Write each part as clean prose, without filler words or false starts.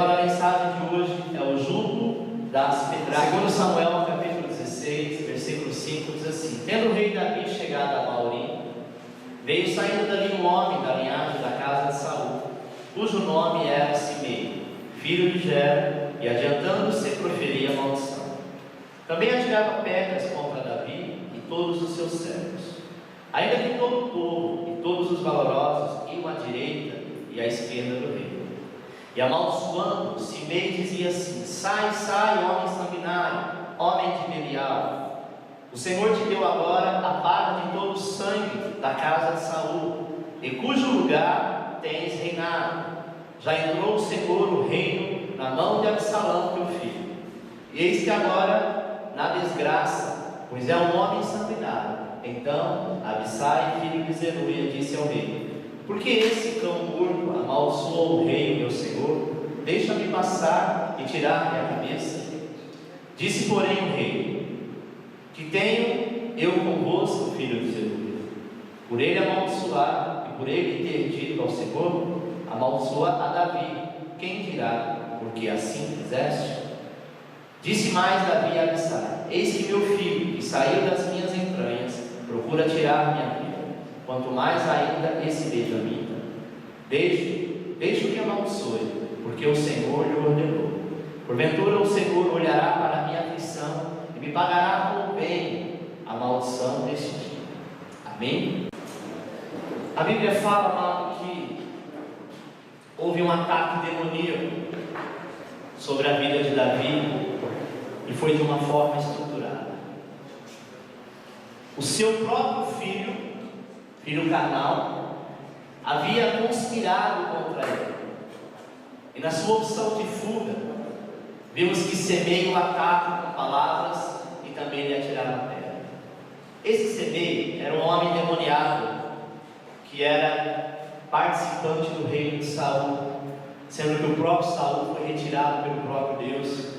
tema da mensagem de hoje é o jugo das pedradas. Segundo Samuel, capítulo 16, versículo 5, diz assim: tendo o rei Davi chegado a Baorim, veio saindo dali um homem da linhagem da casa de Saul, cujo nome era Simei, filho de Gera, e adiantando-se proferia maldição. Também atirava pedras contra Davi e todos os seus servos, ainda que todo o povo e todos os valorosos iam à direita e à esquerda do rei. E amaldiçoando, Simei dizia assim: sai, sai, homem sanguinário, homem de Belial. O Senhor te deu agora a paga de todo o sangue da casa de Saul, em cujo lugar tens reinado. Já entrou o Senhor o reino na mão de Absalão, teu filho. E eis que agora, na desgraça, pois é um homem sanguinário. Então Abissai, filho de Zeruia, disse ao rei: porque esse cão morto amaldiçoou o rei, meu senhor? Deixa-me passar e tirar minha cabeça. Disse, porém, o rei: que tenho eu convosco, filho de Zeruia? Por ele amaldiçoar e por ele ter dito ao Senhor: amaldiçoa a Davi, quem dirá, porque assim fizeste? Disse mais Davi a Abissai: eis que meu filho, que saiu das minhas entranhas, procura tirar minha vida. Quanto mais ainda esse benjamita, deixe que amaldiçoe, porque o Senhor lhe ordenou. Porventura o Senhor olhará para a minha aflição e me pagará com o bem a maldição deste dia. Amém? A Bíblia fala, amado, que houve um ataque demoníaco sobre a vida de Davi, e foi de uma forma estruturada. O seu próprio filho carnal, havia conspirado contra ele, e na sua opção de fuga, vimos que semeia o ataque com palavras e também lhe atirava pedra. Esse Semei era um homem demoniado, que era participante do reino de Saul, sendo que o próprio Saul foi retirado pelo próprio Deus.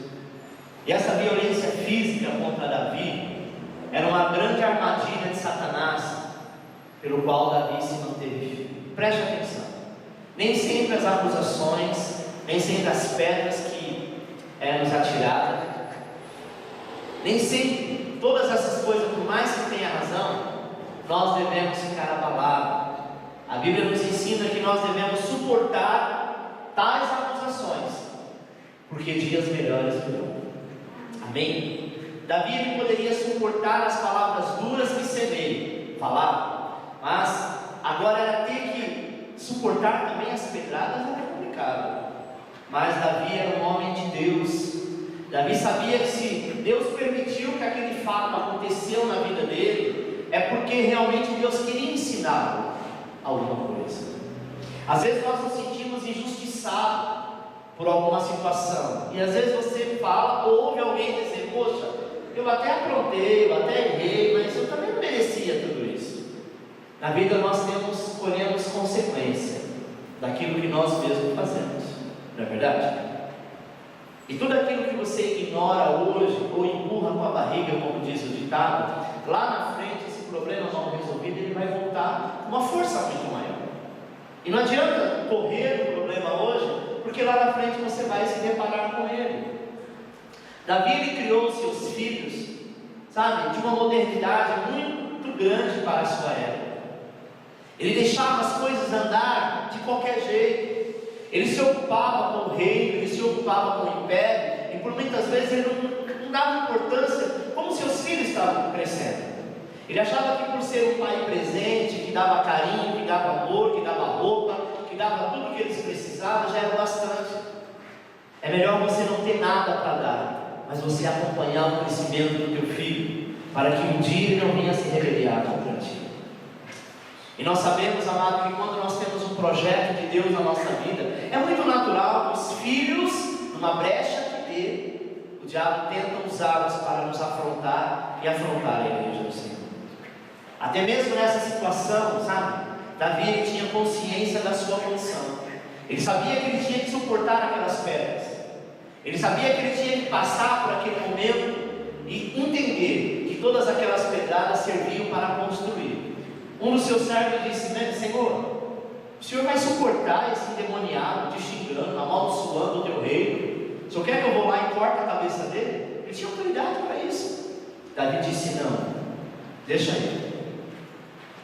E essa violência física contra Davi era uma grande armadilha de Satanás, pelo qual Davi se manteve firme. Preste atenção: nem sempre as acusações, nem sempre as pedras que nos atiradas, nem sempre todas essas coisas, por mais que tenha razão, nós devemos ficar abalados. A Bíblia nos ensina que nós devemos suportar tais acusações, porque dias melhores virão. Amém? Davi ele poderia suportar as palavras duras que Semei falava, mas agora era ter que suportar também as pedradas, era complicado. Mas Davi era um homem de Deus. Davi sabia que se Deus permitiu que aquele fato aconteceu na vida dele, é porque realmente Deus queria ensiná-lo alguma coisa. Às vezes nós nos sentimos injustiçados por alguma situação, e às vezes você fala ou ouve alguém dizer: poxa, eu até aprontei, eu até errei, mas eu também não merecia tudo isso. Na vida nós colhemos consequência daquilo que nós mesmos fazemos, não é verdade? E tudo aquilo que você ignora hoje, ou empurra com a barriga, como diz o ditado, lá na frente, esse problema mal resolvido, ele vai voltar com uma força muito maior. E não adianta correr do problema hoje, porque lá na frente você vai se deparar com ele. Davi ele criou seus filhos, sabe, de uma modernidade muito grande para a sua época. Ele deixava as coisas andar de qualquer jeito. Ele se ocupava com o reino, ele se ocupava com o império, e por muitas vezes ele não dava importância como seus filhos estavam crescendo. Ele achava que por ser um pai presente, que dava carinho, que dava amor, que dava roupa, que dava tudo o que eles precisavam, já era bastante. É melhor você não ter nada para dar, mas você acompanhar o crescimento do teu filho, para que um dia ele não venha se rebeliar contra ti. E nós sabemos, amado, que quando nós temos um projeto de Deus na nossa vida, é muito natural que os filhos, numa brecha que dê, o diabo tenta usá-los para nos afrontar e afrontar a igreja do Senhor. Até mesmo nessa situação, sabe, Davi ele tinha consciência da sua condição. Ele sabia que ele tinha que suportar aquelas pedras. Ele sabia que ele tinha que passar por aquele momento e entender que todas aquelas pedradas serviam para construir. Um dos seus servos disse: Senhor, O Senhor vai suportar esse endemoniado te xingando, amaldiçoando o teu reino? O Senhor quer que eu vou lá e corte a cabeça dele? Ele tinha autoridade para isso. Davi disse: não, deixa ele.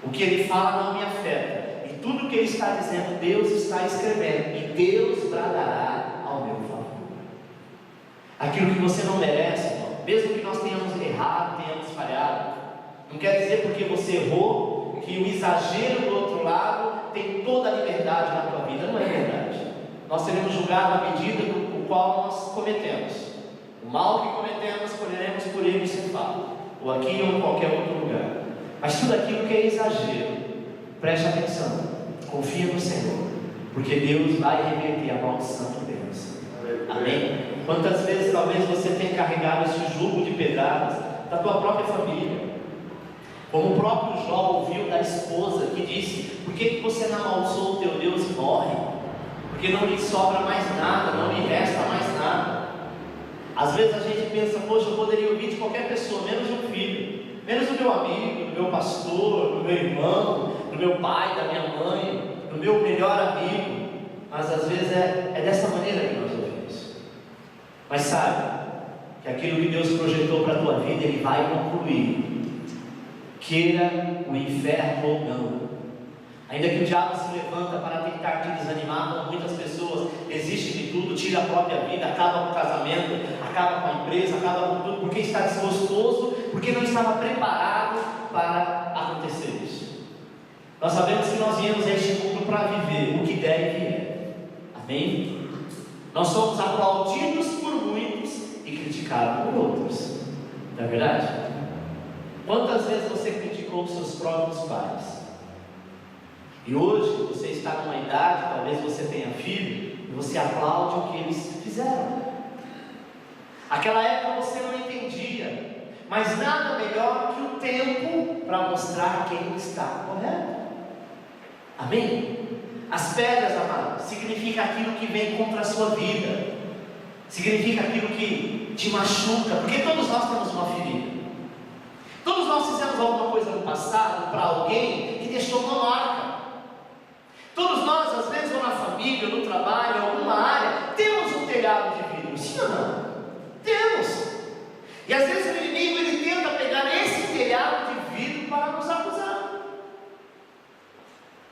O que ele fala não me afeta, e tudo o que ele está dizendo, Deus está escrevendo, e Deus bradará ao meu favor. Aquilo que você não merece, irmão, mesmo que nós tenhamos errado, tenhamos falhado, não quer dizer porque você errou, que o exagero do outro lado tem toda a liberdade na tua vida. Não é verdade. Nós seremos julgados à medida do qual nós cometemos. O mal que cometemos, colheremos por ele sem falta, ou aqui ou em qualquer outro lugar. Mas tudo aquilo que é exagero, preste atenção, confia no Senhor, porque Deus vai reverter a maldição de Deus. Amém? Quantas vezes talvez você tenha carregado esse jugo de pedradas da tua própria família, como o próprio Jó ouviu da esposa que disse: por que você não amaldiçoa o teu Deus e morre? Porque não lhe sobra mais nada, não lhe resta mais nada. Às vezes a gente pensa: poxa, eu poderia ouvir de qualquer pessoa, menos de um filho, menos do meu amigo, do meu pastor, do meu irmão, do meu pai, da minha mãe, do meu melhor amigo. Mas às vezes é dessa maneira que nós ouvimos. Mas saiba que aquilo que Deus projetou para a tua vida, Ele vai concluir, queira o inferno ou não. Ainda que o diabo se levanta para tentar te desanimar, como muitas pessoas, desiste de tudo, tira a própria vida, acaba com o casamento, acaba com a empresa, acaba com tudo, porque está desgostoso, porque não estava preparado para acontecer isso. Nós sabemos que nós viemos a este mundo para viver o que der e vier. Amém? Nós somos aplaudidos por muitos e criticados por outros. Não é verdade? Quantas vezes você criticou os seus próprios pais? E hoje você está numa idade, talvez você tenha filho, e você aplaude o que eles fizeram. Aquela época você não entendia, mas nada melhor que o tempo para mostrar quem está correto. Amém? As pedras, amados, significa aquilo que vem contra a sua vida, significa aquilo que te machuca, porque todos nós temos uma ferida. Todos nós fizemos alguma coisa no passado para alguém que deixou uma marca. Todos nós, às vezes, ou na família, ou no trabalho, em alguma área, temos um telhado de vidro, sim ou não? Temos. E às vezes o inimigo, ele tenta pegar esse telhado de vidro para nos acusar.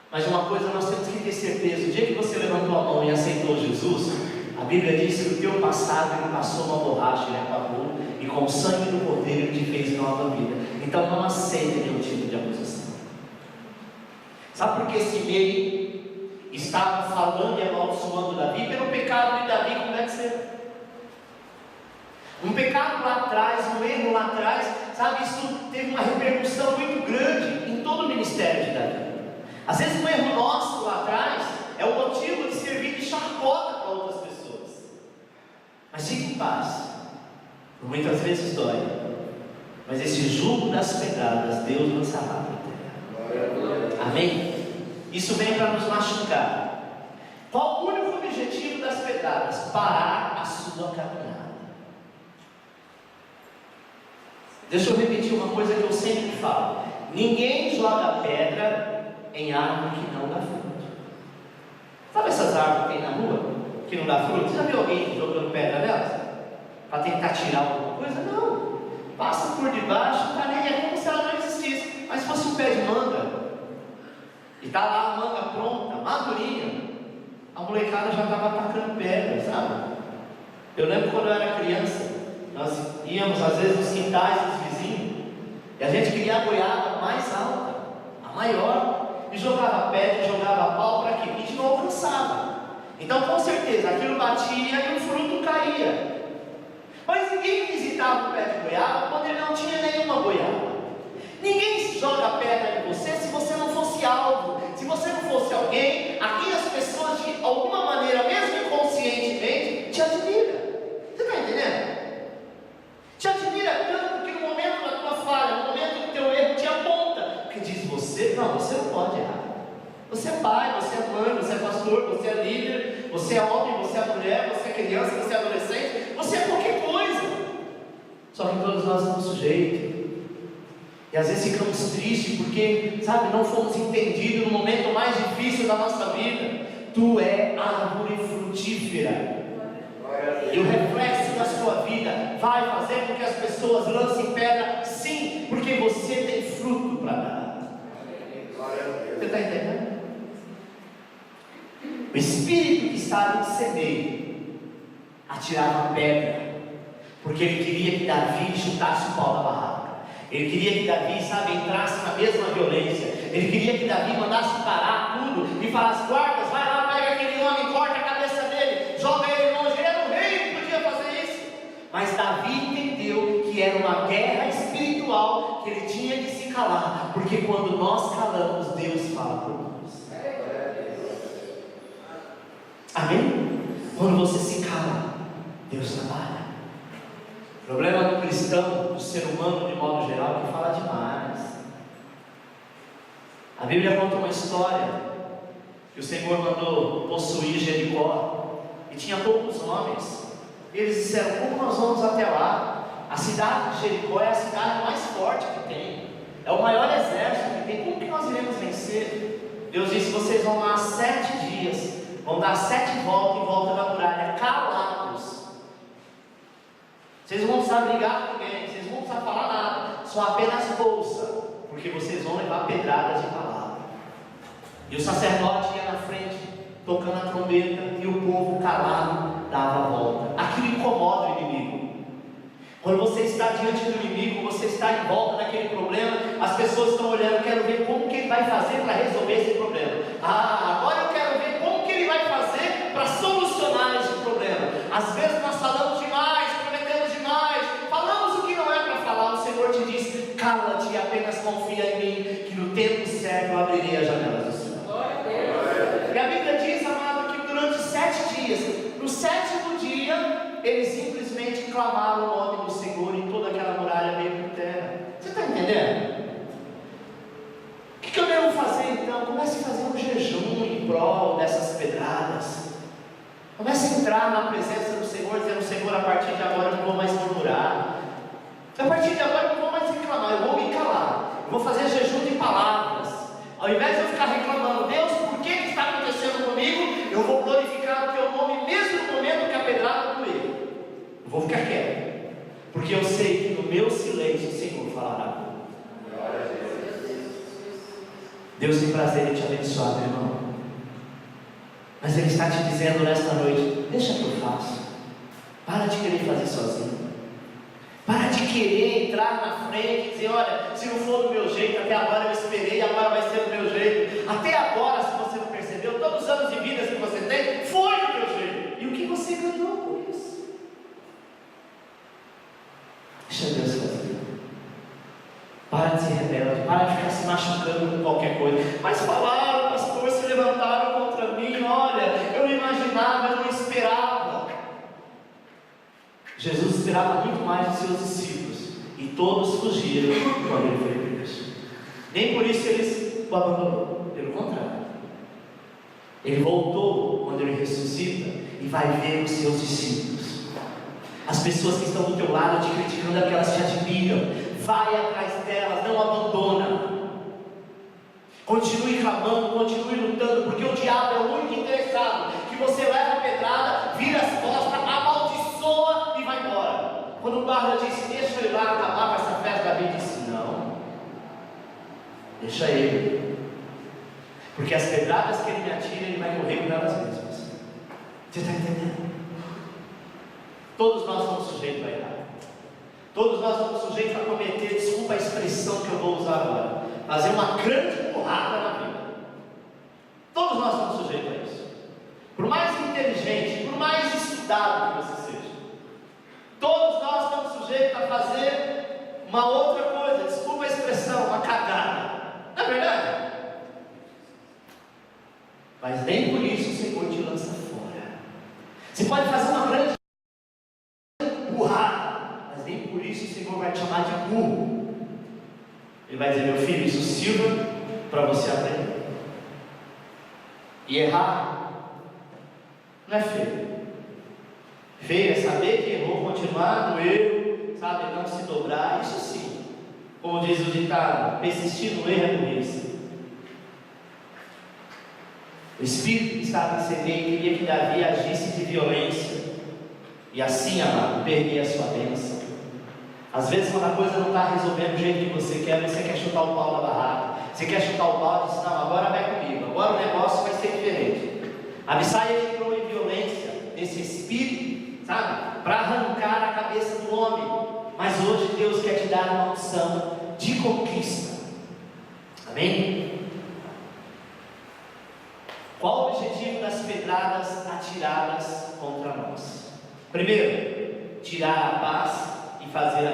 Mas uma coisa nós temos que ter certeza: o dia que você levantou a mão e aceitou Jesus, a Bíblia diz que o teu passado, ele passou uma borracha, ele acabou, e com o sangue do Cordeiro ele te fez nova vida. Então não aceite nenhum tipo de acusação. Sabe por que esse meio estava falando e amaldiçoando Davi? Pelo pecado de Davi com Betseba. Um pecado lá atrás, um erro lá atrás, sabe, isso teve uma repercussão muito grande em todo o ministério de Davi. Às vezes um erro nosso lá atrás é o motivo de servir de chacota para outras pessoas. Mas fique em paz. Muitas vezes dói, mas esse jugo das pedradas Deus lançará para a terra. Amém? Isso vem para nos machucar. Qual o único objetivo das pedradas? Parar a sua caminhada. Deixa eu repetir uma coisa que eu sempre falo: ninguém joga pedra em árvore que não dá fruto. Sabe essas árvores que tem na rua, que não dá fruto? Você já viu alguém jogando pedra nelas? Para tentar tirar alguma coisa? Não. Passa por debaixo, tá nem, é como se ela não existisse. Mas se fosse um pé de manga, e está lá a manga pronta, madurinha, a molecada já estava atacando pedra, sabe? Eu lembro quando eu era criança, nós íamos às vezes nos quintais dos vizinhos, e a gente queria a goiaba mais alta, a maior, e jogava pedra, jogava pau para quê? A gente não alcançava. Então com certeza aquilo batia e o fruto caía. Mas ninguém visitava o pé de goiaba quando ele não tinha nenhuma goiaba. Ninguém joga pedra em você se você não fosse algo, se você não fosse alguém a quem as pessoas de alguma maneira, mesmo inconscientemente, te admiram. Você está entendendo? Te admira tanto que no momento da tua falha, no momento do teu erro, te aponta, porque diz: você não pode errar. Você é pai, você é mãe, você é pastor, você é líder, você é homem, você é mulher, você é criança, você é adolescente, você é qualquer coisa. Só que todos nós somos sujeitos. E às vezes ficamos tristes porque, sabe, não fomos entendidos no momento mais difícil da nossa vida. Tu é árvore frutífera. E o reflexo da sua vida vai fazer com que as pessoas lancem pedra, sim, porque você tem fruto para dar. Você está entendendo? O espírito que estava em semeio atirava pedra, porque ele queria que Davi chutasse o pau da barraca. Ele queria que Davi, sabe, entrasse na mesma violência. Ele queria que Davi mandasse parar tudo e falasse: guardas, vai lá, pega aquele homem, corta a cabeça dele, joga ele longe. Ele era o rei, não podia fazer isso. Mas Davi entendeu que era uma guerra espiritual, que ele tinha que se calar, porque quando nós calamos, Deus fala por nós. Amém? Quando você se cala, Deus trabalha. O problema do cristão, do ser humano de modo geral, é que fala demais. A Bíblia conta uma história que o Senhor mandou possuir Jericó, e tinha poucos homens. Eles disseram: como nós vamos até lá? A cidade de Jericó é a cidade mais forte que tem, é o maior exército que tem, como que nós iremos vencer? Deus disse: vocês vão lá 7 dias, vão dar 7 voltas em volta da muralha, calados. Vocês não vão precisar brigar com ninguém, vocês não vão precisar falar nada, só apenas ouça, porque vocês vão levar pedradas de palavra. E o sacerdote ia na frente, tocando a trombeta, e o povo calado dava a volta. Aquilo incomoda o inimigo. Quando você está diante do inimigo, você está em volta daquele problema, as pessoas estão olhando: eu quero ver como que ele vai fazer para resolver esse problema. Agora eu quero ver como que ele vai fazer para solucionar esse problema. Às vezes nós falamos demais, prometemos demais, falamos o que não é para falar. O Senhor te diz: cala-te e apenas confia em mim, que no tempo certo eu abrirei as janelas do céu. E a Bíblia diz, amado, que durante 7 dias, no 7º dia, eles simplesmente clamaram o nome do Senhor e toda aquela muralha veio por terra. Você está entendendo? O que eu devo fazer então? Comece a fazer um jejum em prol dessas pedradas. Comece a entrar na presença do Senhor, dizendo: Senhor, a partir de agora eu não vou mais murmurar, a partir de agora eu não vou mais reclamar, eu vou me calar, eu vou fazer jejum de palavras. Ao invés de eu ficar reclamando: Deus, por que está acontecendo comigo? Eu vou glorificar o teu nome mesmo no momento que a pedrada doer. Eu vou ficar quieto, porque eu sei que no meu silêncio o Senhor falará. Deus tem prazer em te abençoar, meu irmão, mas Ele está te dizendo nesta noite: deixa que eu faço. Para de querer fazer sozinho. Para de querer entrar na frente e dizer: olha, se não for do meu jeito, até agora eu esperei, agora vai ser do meu jeito. Até agora, se você não percebeu, todos os anos de vida que você tem, foi do meu jeito. E o que você ganhou com isso? Deixa Deus fazer. Para de ser rebelde, para de ficar se machucando com qualquer coisa. Mas falaram, pastor, se levantaram contra mim, olha, eu imaginava, eu não esperava. Jesus esperava muito mais dos seus discípulos, e todos fugiram quando ele foi preso. Nem por isso eles o abandonaram, pelo contrário, ele voltou quando ele ressuscita e vai ver os seus discípulos. As pessoas que estão do teu lado te criticando é porque elas te admiram. Vai atrás delas, não abandona. Continue clamando, continue lutando, porque o diabo é o único interessado que você leva a pedrada, vira as costas, amaldiçoa e vai embora. Quando o guarda disse: deixa eu ir lá acabar com essa festa, Davi disse: não, deixa ele, porque as pedradas que ele me atira, ele vai morrer por elas mesmas. Você está entendendo? Todos nós somos sujeitos a errar. Todos nós somos sujeitos a cometer, desculpa a expressão que eu vou usar agora, fazer uma grande burrada na vida. Todos nós somos sujeitos a isso. Por mais inteligente, por mais estudado que você seja, todos nós estamos sujeitos a fazer uma outra coisa, desculpa a expressão, uma cagada. Não é verdade? Mas nem por isso o Senhor te lança fora. Você pode fazer uma grande burrada, mas nem por isso o Senhor vai te chamar de burro. Ele vai dizer: meu filho, isso sirva para você aprender. E errar não é feio. Feio é saber que errou, continuar no erro, sabe, não se dobrar, isso sim. Como diz o ditado, persistir no erro é burrice. O Espírito que estava em Semeio queria que Davi agisse de violência, e assim, amado, perder a sua bênção. Às vezes, quando a coisa não está resolvendo do jeito que você quer chutar o pau na barraca, você quer chutar o pau e diz: não, agora vai comigo, agora o negócio vai ser diferente. Abissai entrou em violência, nesse espírito, sabe, para arrancar a cabeça do homem. Mas hoje Deus quer te dar uma unção de conquista. Amém? Qual o objetivo das pedradas atiradas contra nós? Primeiro, tirar a paz e fazer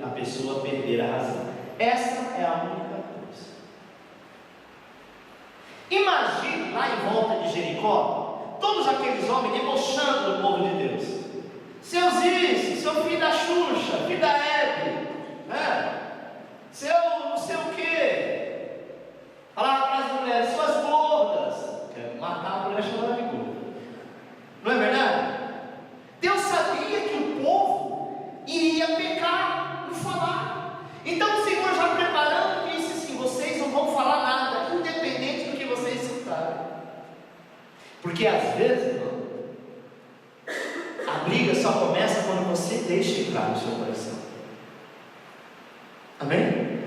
a pessoa perder a razão. Essa é a única coisa. Imagine lá em volta de Jericó, todos aqueles homens debochando do povo de Deus. Seu Ziz, seu filho da Xuxa, filho da Hebe, né? Seu não sei o que. Falava para as mulheres: suas gordas. Quero matar a mulher chamada de gorda. Não é verdade? Deus sabia que o povo iria pecar no falar. Então o Senhor, já preparando, disse assim: vocês não vão falar nada, independente do que vocês escutarem. Porque às vezes, irmão, a briga só começa quando você deixa entrar no seu coração. Amém?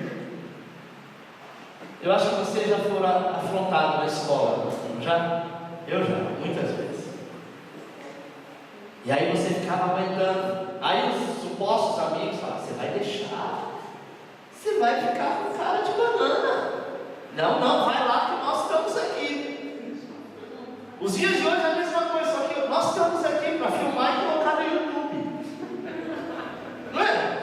Eu acho que você já foi afrontado na escola. Já? Eu já, muitas vezes. E aí você ficava aguentando. Aí os supostos amigos falavam: você vai deixar? Você vai ficar com cara de banana. Não, não, vai lá que nós estamos aqui. Os dias de hoje é a mesma coisa, só que nós estamos aqui para filmar e colocar no YouTube. Não é?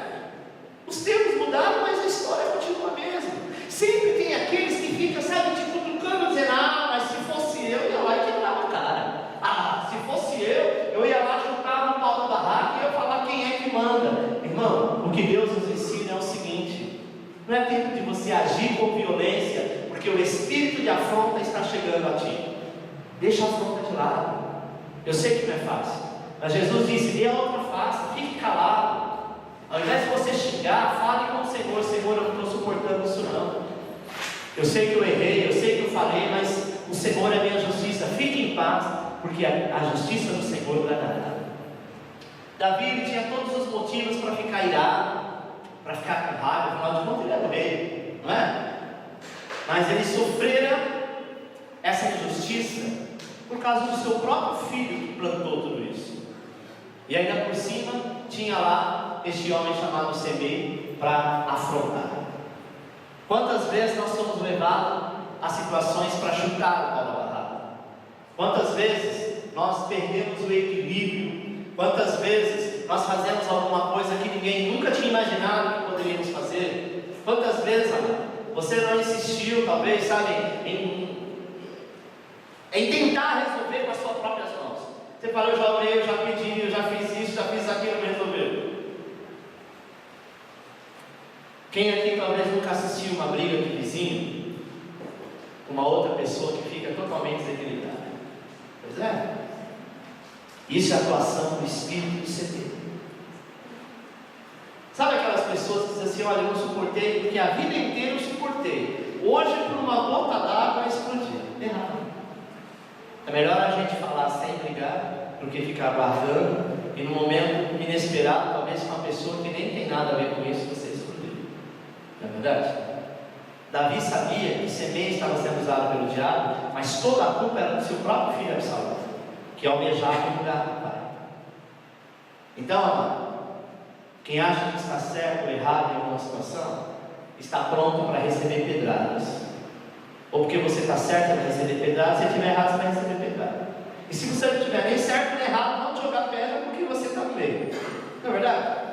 Os tempos mudaram, mas a história continua a mesma. Sempre tem aqueles que ficam, sabe, te cutucando, dizendo: ah, mas se fosse eu ia lá e quebrava a cara. Ah, se fosse eu ia lá, chutava o pau na barraca e ia falar quem é que manda. Irmão, o que Deus nos ensina é o seguinte: não é tempo de você agir com violência, porque o espírito de afronta está chegando a ti. Deixa a afronta de lado. Eu sei que não é fácil, mas Jesus disse: dê a outra face, fique calado. Ao invés de você xingar, fale com o Senhor: Senhor, eu não estou suportando isso não. Eu sei que eu errei, eu sei que eu falei, mas o Senhor é minha justiça. Fique em paz, porque a justiça do Senhor dará. Davi, ele tinha todos os motivos para ficar irado, para ficar com raiva. Afinal de contas, ele era o rei, não é? Mas ele sofrera essa injustiça por causa do seu próprio filho que plantou tudo isso. E ainda por cima tinha lá este homem chamado Semeio para afrontar. Quantas vezes nós somos levados a situações para chutar o pau da barraca? Quantas vezes nós perdemos o equilíbrio? Quantas vezes nós fazemos alguma coisa que ninguém nunca tinha imaginado que poderíamos fazer? Quantas vezes, você não insistiu, talvez, sabe, em tentar resolver com as suas próprias mãos? Você falou: eu já orei, eu já pedi, eu já fiz isso, já fiz aquilo, não resolveu. Quem aqui talvez nunca assistiu uma briga de vizinho, uma outra pessoa que fica totalmente desequilibrada? Pois é. Isso é a atuação do espírito do CD. Sabe aquelas pessoas que dizem assim: olha, eu não suportei porque a vida inteira eu suportei, hoje por uma gota d'água explodiu. Errado. É melhor a gente falar sem brigar do que ficar guardando e no momento inesperado, talvez com uma pessoa que nem tem nada a ver com isso, você explodir. Não é verdade? Davi sabia que Semeio estava sendo usado pelo diabo, mas toda a culpa era do seu próprio filho Absalão, que almejava o lugar do pai. Então, amado, quem acha que está certo ou errado em alguma situação, está pronto para receber pedradas. Ou porque você está certo para receber pedradas, se estiver errado, você vai receber pedradas. E se você não estiver nem certo nem errado, não te jogar pedra porque você está no meio. Não é verdade?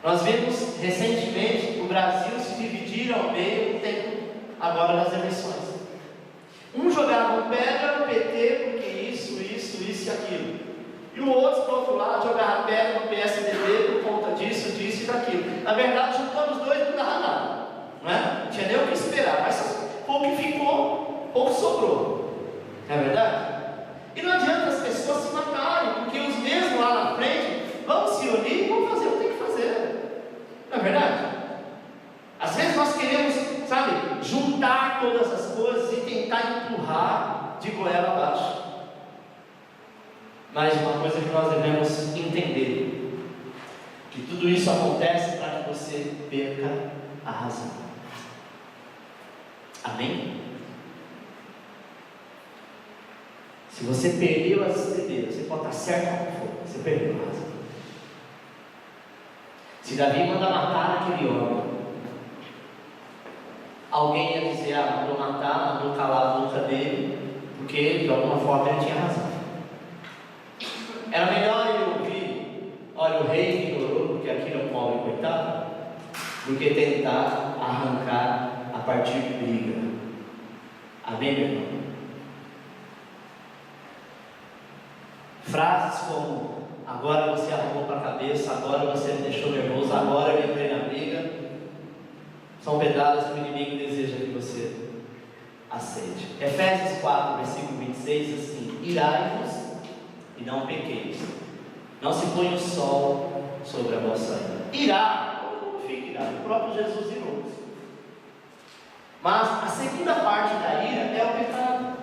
Nós vimos recentemente o Brasil se dividir ao meio no tempo agora das eleições. Um jogava pedra no PT porque isso e aquilo. E o outro, do outro lado, jogava pedra no PSDB por conta disso e daquilo. Na verdade, juntando os dois não dava nada, não é? Não tinha nem o que esperar, mas pouco ficou, pouco sobrou. Não é verdade? E não adianta as pessoas se matarem, porque os mesmos lá na frente vão se unir e vão fazer o que tem que fazer. nós queremos, sabe, juntar todas as coisas e tentar empurrar de goela abaixo. Mas uma coisa que nós devemos entender, que tudo isso acontece para que você perca a razão. Amém? Se você perdeu as estribeiras, você pode estar certo como for, você perdeu a razão. Se Davi manda matar aquele homem, alguém ia dizer, mandou matar, mandou calar a boca dele, porque de alguma forma ele tinha razão. Era melhor ele ouvir, olha, o rei me ignorou, porque aquilo é um pobre coitado, do que tentar arrancar a partir de briga. Amém, meu irmão? Frases como, agora você arrumou para a cabeça, agora você me deixou nervoso, agora eu entrei na briga, são pedradas que o inimigo deseja que você aceite. Efésios 4, versículo 26, assim: irai-vos e não pequeis, não se põe o sol sobre a vossa ira. Irá, fique irado, o próprio Jesus irou. Mas a segunda parte da ira é o pecado.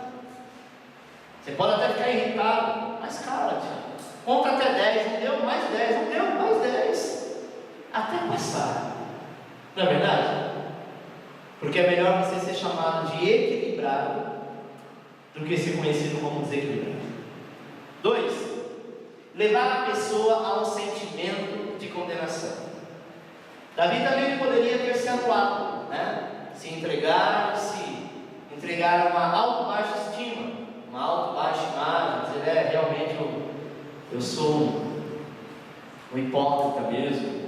Você pode até ficar irritado, mas cala-te, conta até 10, não deu mais 10, não deu mais 10, até passar. Não é verdade? Porque é melhor você ser chamado de equilibrado do que ser conhecido como desequilibrado. 2. Levar a pessoa a um sentimento de condenação. Davi também poderia ter se atuado, se entregar a uma auto-baixa estima, uma auto-baixa imagem, dizer, realmente eu sou um hipócrita mesmo.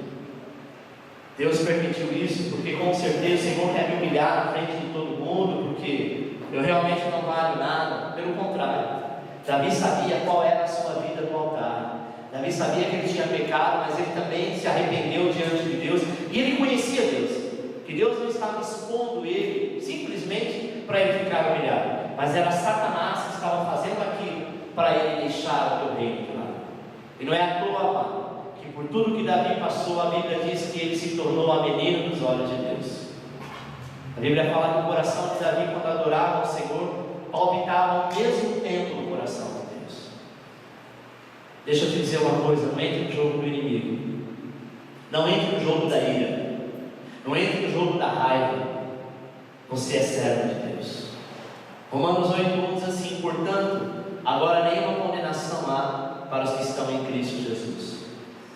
Deus permitiu isso, porque com certeza o Senhor quer me humilhar na frente de todo mundo, porque eu realmente não valho nada. Pelo contrário, Davi sabia qual era a sua vida no altar. Davi sabia que ele tinha pecado, mas ele também se arrependeu diante de Deus, e ele conhecia Deus, que Deus não estava expondo ele simplesmente para ele ficar humilhado, mas era Satanás que estava fazendo aquilo para ele deixar o teu reino de lado. E não é à toa, amado, que por tudo que Davi passou, a Bíblia diz que ele se tornou a menina dos olhos de Deus. A Bíblia fala que o coração de Davi, quando adorava o Senhor, palpitava ao mesmo tempo no coração de Deus. Deixa eu te dizer uma coisa: não entre no jogo do inimigo, não entre no jogo da ira, não entre no jogo da raiva. Você é servo de Deus. Romanos 8:1 diz assim: portanto, agora nenhuma condenação há para os que estão em Cristo Jesus.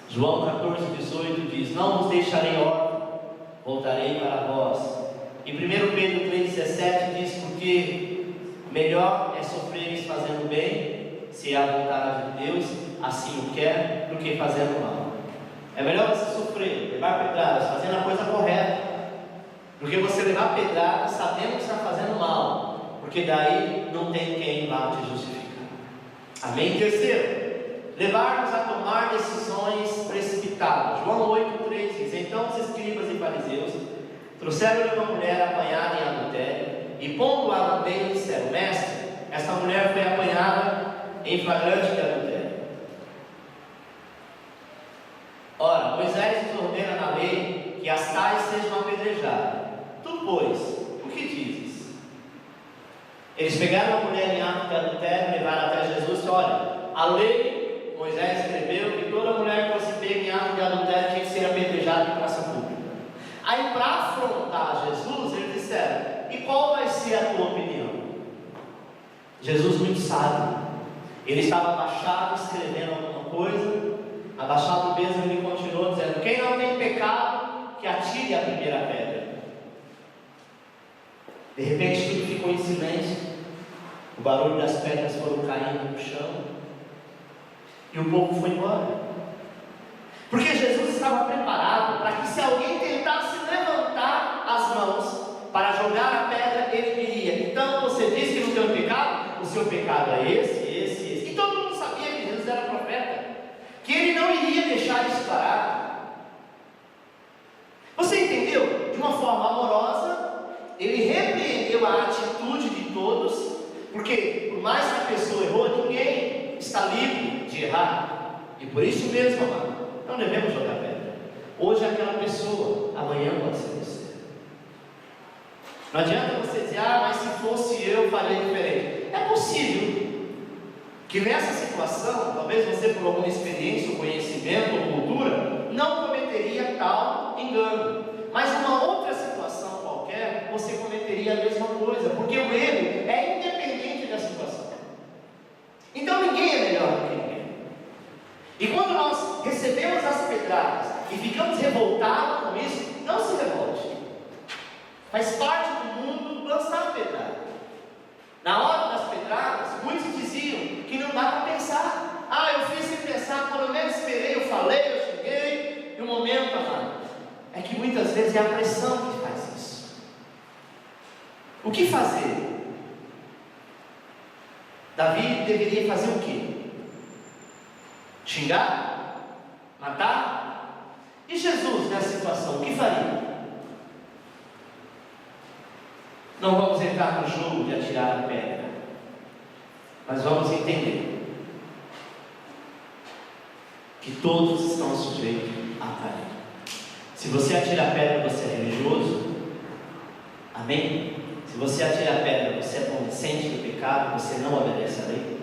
João 14:18 diz: não vos deixarei órfãos, voltarei para vós. E 1 Pedro 3,17 diz: porque melhor é sofreres fazendo bem, se é a vontade de Deus assim o quer, do que fazendo mal. É melhor você sofrer, levar pedradas, fazendo a coisa correta, do que você levar pedradas sabendo que está fazendo mal, porque daí não tem quem vá te justificar. Amém? Terceiro, levar-nos a tomar decisões precipitadas. João 8,3 diz: então os escribas e fariseus trouxeram-lhe uma mulher apanhada em adultério, e pondo-a no meio disseram: mestre, esta mulher foi apanhada em flagrante de adultério. Ora, Moisés nos ordena na lei que as tais sejam apedrejadas. Tu, pois, o que dizes? Eles pegaram a mulher em ato de adultério, levaram até Jesus e olha, a lei, Moisés escreveu que toda mulher que fosse pega em ato de adultério tinha que ser apedrejada em praça pública. Aí, para afrontar Jesus, eles disseram: e qual vai ser a tua opinião? Jesus muito sábio, ele estava abaixado escrevendo alguma coisa, abaixado mesmo, ele continuou dizendo: quem não tem pecado, que atire a primeira pedra. De repente tudo ficou em silêncio, o barulho das pedras foram caindo no chão, e o povo foi embora, porque Jesus estava preparado para que, se alguém tentasse levantar as mãos para jogar a pedra, ele viria. Então você diz que não tem pecado? O seu pecado é esse. E todo mundo sabia que Jesus era profeta, que ele não iria deixar isso parado. Você entendeu? De uma forma amorosa, ele repreendeu a atitude de todos, porque por mais que a pessoa errou, ninguém está livre de errar. E por isso mesmo, amado, não devemos jogar pedra. Hoje é aquela pessoa, amanhã pode ser você. Não adianta você dizer, mas se fosse eu, faria diferente. É possível que nessa situação, talvez você por alguma experiência, ou conhecimento, ou cultura, não cometeria tal engano. Mas numa outra situação qualquer, você cometeria a mesma coisa, porque o erro é independente da situação. Então ninguém é melhor do que ninguém. E quando nós recebemos as pedradas e ficamos revoltados com isso, não se revolte. Faz parte do mundo lançar pedrada. Na hora das pedradas, muitos diziam que não dá para pensar. Eu fiz sem pensar, pelo menos esperei, eu falei, eu cheguei. E o momento, amado, é que muitas vezes é a pressão que faz isso. O que fazer? Davi deveria fazer o quê? Xingar? Matar? E Jesus nessa situação, o que faria? Não vamos entrar no jogo de atirar a pedra, mas vamos entender que todos estão sujeitos a cair. Se você atira a pedra, você é religioso, amém? Se você atira a pedra, você é consciente do pecado, você não obedece à lei.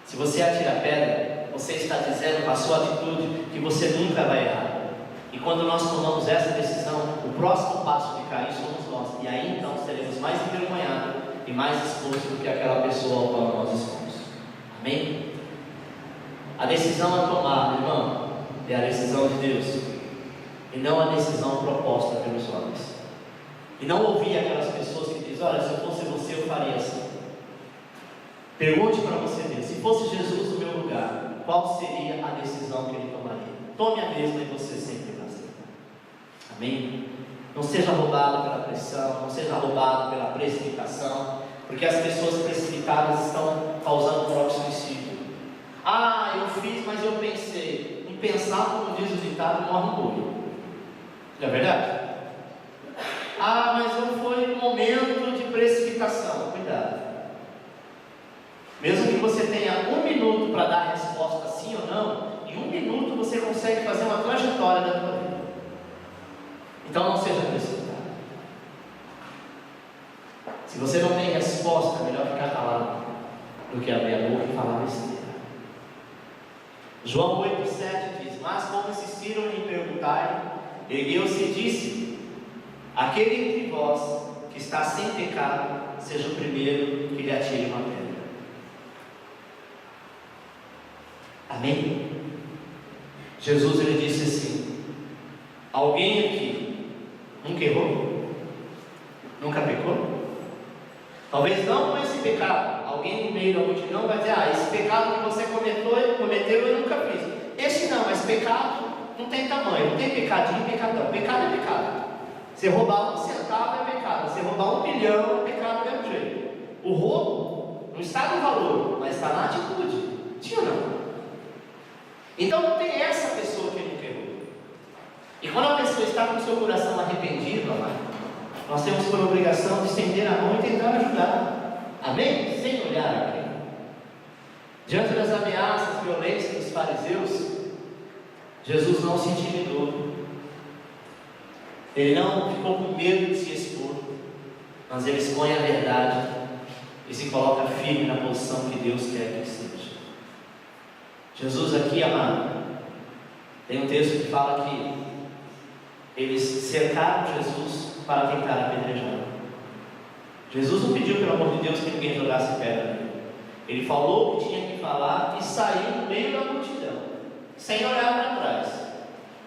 Se você atira a pedra, você está dizendo com a sua atitude que você nunca vai errar. E quando nós tomamos essa decisão, o próximo passo de cair somos nós. E aí então seremos mais envergonhados e mais expostos do que aquela pessoa ao qual nós expomos. Amém? A decisão a tomar, irmão, é a decisão de Deus, e não a decisão proposta pelos homens. E não ouvir aquelas pessoas que dizem, olha, se eu fosse você, eu faria assim. Pergunte para você mesmo, se fosse Jesus no meu lugar, qual seria a decisão que ele tomaria? Tome a mesma e você sempre vai aceitar. Amém? Não seja roubado pela pressão, não seja roubado pela precipitação, porque as pessoas precipitadas estão causando o próprio suicídio. Eu fiz, mas eu pensei. Em pensar, como diz o ditado, morre um boi. Não é verdade? Mas não foi um momento de precipitação. Cuidado. Mesmo que você tenha 1 minuto para dar a resposta sim ou não, em 1 minuto você consegue fazer uma trajetória da tua vida. Então não seja precipitado. Se você não tem resposta, é melhor ficar calado do que abrir a boca e falar besteira. João 8,7 diz, mas como insistiram em perguntar, ergueu-se e disse, aquele entre vós que está sem pecado, seja o primeiro que lhe atire uma pedra. Amém? Jesus ele disse assim, alguém aqui nunca errou? Nunca pecou? Talvez não com esse pecado. Alguém no meio da multidão vai dizer, esse pecado que você cometeu eu nunca fiz. Esse não, mas pecado não tem tamanho, não tem pecadinho e pecadão. Pecado é pecado. Você roubar 1 centavo é pecado, você roubar 1 milhão é pecado do mesmo jeito. O roubo não está no valor, mas está na atitude. Sim ou não? Então não tem essa pessoa que nunca errou. E quando a pessoa está com o seu coração arrependido, amado, nós temos por obrigação de estender a mão e tentar ajudar. Amém? Sem olhar a quem. Diante das ameaças, violências dos fariseus, Jesus não se intimidou. Ele não ficou com medo de se expor, mas ele expõe a verdade e se coloca firme na posição que Deus quer que ele seja. Jesus aqui, amado, tem um texto que fala que eles cercaram Jesus para tentar apedrejá-lo. Jesus não pediu, pelo amor de Deus, que ninguém jogasse pedra nele. Ele falou o que tinha que falar e saiu no meio da multidão, sem olhar para trás,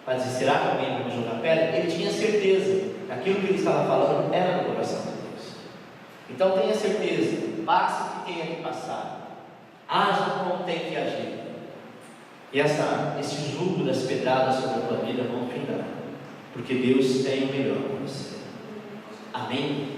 para dizer, será que alguém vai me jogar pedra? Ele tinha certeza que aquilo que ele estava falando era do coração de Deus. Então tenha certeza, passe o que tenha que passar, haja como tem que agir, e esse jugo das pedradas sobre a tua vida vão findar, porque Deus tem o melhor para você. Amém?